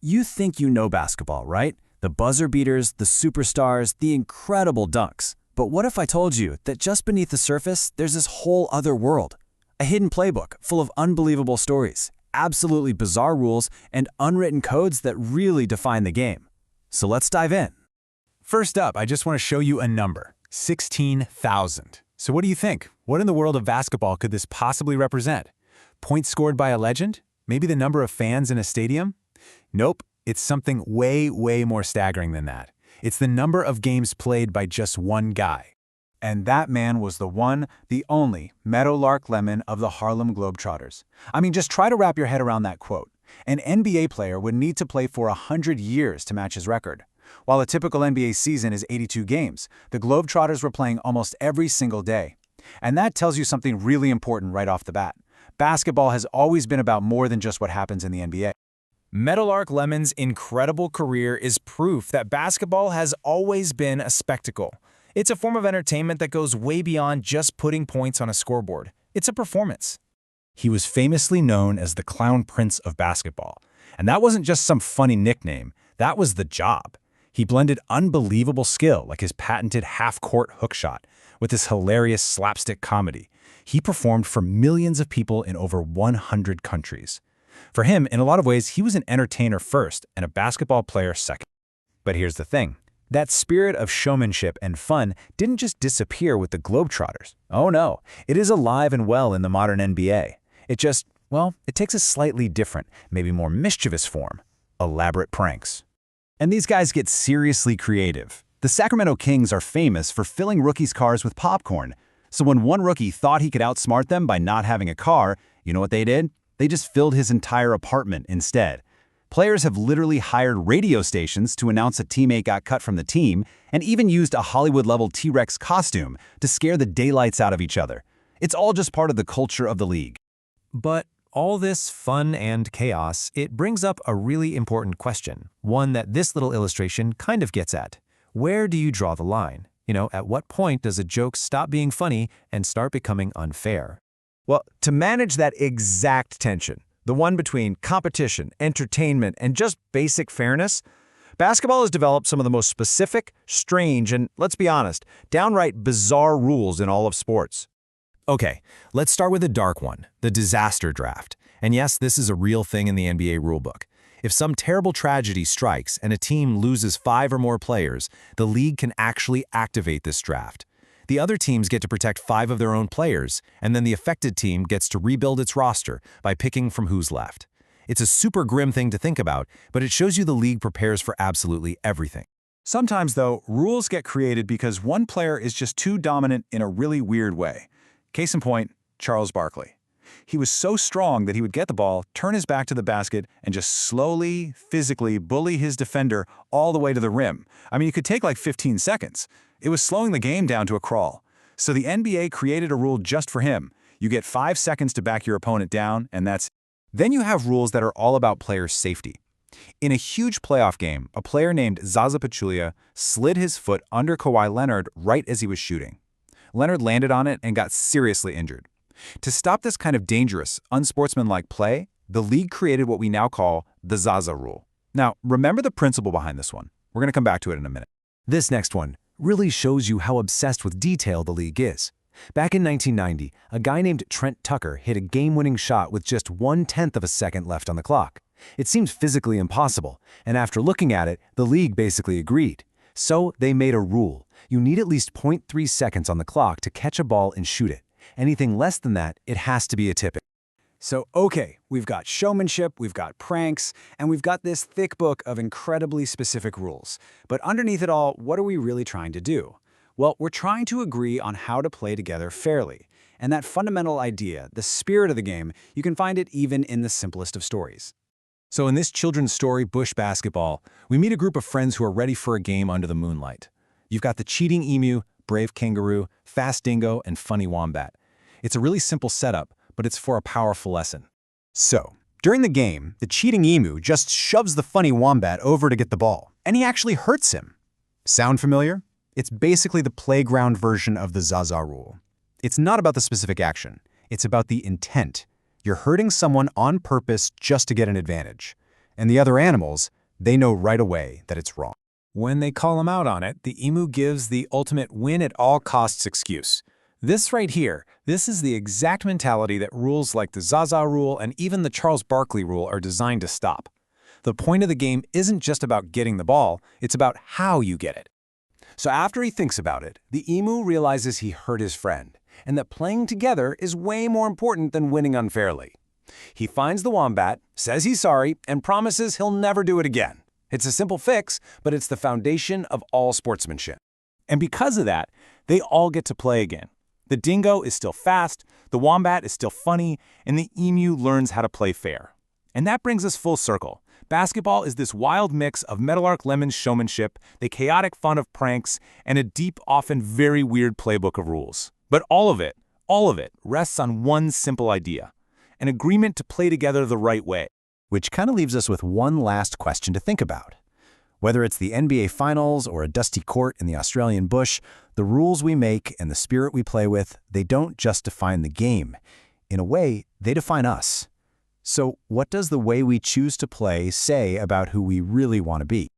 You think you know basketball, right? The buzzer beaters, the superstars, the incredible dunks. But what if I told you that just beneath the surface, there's this whole other world? A hidden playbook full of unbelievable stories, absolutely bizarre rules, and unwritten codes that really define the game. So let's dive in. First up, I just want to show you a number, 16,000. So what do you think? What in the world of basketball could this possibly represent? Points scored by a legend? Maybe the number of fans in a stadium? Nope, it's something way, way more staggering than that. It's the number of games played by just one guy. And that man was the one, the only, Meadowlark Lemon of the Harlem Globetrotters. I mean, just try to wrap your head around that quote. An NBA player would need to play for 100 years to match his record. While a typical NBA season is 82 games, the Globetrotters were playing almost every single day. And that tells you something really important right off the bat. Basketball has always been about more than just what happens in the NBA. Meadowlark Lemon's incredible career is proof that basketball has always been a spectacle. It's a form of entertainment that goes way beyond just putting points on a scoreboard. It's a performance. He was famously known as the Clown Prince of basketball. And that wasn't just some funny nickname, that was the job. He blended unbelievable skill, like his patented half-court hook shot, with his hilarious slapstick comedy. He performed for millions of people in over 100 countries. For him, in a lot of ways, he was an entertainer first and a basketball player second. But here's the thing. That spirit of showmanship and fun didn't just disappear with the Globetrotters. Oh no, it is alive and well in the modern NBA. It just, well, it takes a slightly different, maybe more mischievous form. Elaborate pranks. And these guys get seriously creative. The Sacramento Kings are famous for filling rookies' cars with popcorn. So when one rookie thought he could outsmart them by not having a car, you know what they did? They just filled his entire apartment instead. Players have literally hired radio stations to announce a teammate got cut from the team and even used a Hollywood-level T-Rex costume to scare the daylights out of each other. It's all just part of the culture of the league. But all this fun and chaos, it brings up a really important question, one that this little illustration kind of gets at. Where do you draw the line? At what point does a joke stop being funny and start becoming unfair? Well, to manage that exact tension, the one between competition, entertainment, and just basic fairness, basketball has developed some of the most specific, strange, and, let's be honest, downright bizarre rules in all of sports. Okay, let's start with a dark one, the disaster draft. And yes, this is a real thing in the NBA rulebook. If some terrible tragedy strikes and a team loses 5 or more players, the league can actually activate this draft. The other teams get to protect 5 of their own players, and then the affected team gets to rebuild its roster by picking from who's left. It's a super grim thing to think about, but it shows you the league prepares for absolutely everything. Sometimes, though, rules get created because one player is just too dominant in a really weird way. Case in point, Charles Barkley. He was so strong that he would get the ball, turn his back to the basket, and just slowly, physically bully his defender all the way to the rim. I mean, it could take like 15 seconds. It was slowing the game down to a crawl. So the NBA created a rule just for him. You get 5 seconds to back your opponent down, and that's it. Then you have rules that are all about player safety. In a huge playoff game, a player named Zaza Pachulia slid his foot under Kawhi Leonard right as he was shooting. Leonard landed on it and got seriously injured. To stop this kind of dangerous, unsportsmanlike play, the league created what we now call the Zaza rule. Now, remember the principle behind this one. We're going to come back to it in a minute. This next one really shows you how obsessed with detail the league is. Back in 1990, a guy named Trent Tucker hit a game-winning shot with just 1/10 of a second left on the clock. It seemed physically impossible, and after looking at it, the league basically agreed. So they made a rule. You need at least 0.3 seconds on the clock to catch a ball and shoot it. Anything less than that, it has to be a tip-in. So, okay, we've got showmanship, we've got pranks, and we've got this thick book of incredibly specific rules. But underneath it all, what are we really trying to do? Well, we're trying to agree on how to play together fairly. And that fundamental idea, the spirit of the game, you can find it even in the simplest of stories. So in this children's story, Bush Basketball, we meet a group of friends who are ready for a game under the moonlight. You've got the cheating emu, brave kangaroo, fast dingo, and funny wombat. It's a really simple setup, but it's for a powerful lesson. So, during the game, the cheating emu just shoves the funny wombat over to get the ball, and he actually hurts him. Sound familiar? It's basically the playground version of the Zaza rule. It's not about the specific action. It's about the intent. You're hurting someone on purpose just to get an advantage. And the other animals, they know right away that it's wrong. When they call him out on it, the emu gives the ultimate win-at-all-costs excuse. This right here, this is the exact mentality that rules like the Zaza rule and even the Charles Barkley rule are designed to stop. The point of the game isn't just about getting the ball, it's about how you get it. So after he thinks about it, the emu realizes he hurt his friend, and that playing together is way more important than winning unfairly. He finds the wombat, says he's sorry, and promises he'll never do it again. It's a simple fix, but it's the foundation of all sportsmanship. And because of that, they all get to play again. The dingo is still fast, the wombat is still funny, and the emu learns how to play fair. And that brings us full circle. Basketball is this wild mix of Meadowlark Lemon's showmanship, the chaotic fun of pranks, and a deep, often very weird playbook of rules. But all of it rests on one simple idea: an agreement to play together the right way. Which kind of leaves us with one last question to think about. Whether it's the NBA Finals or a dusty court in the Australian bush, the rules we make and the spirit we play with, they don't just define the game. In a way, they define us. So what does the way we choose to play say about who we really want to be?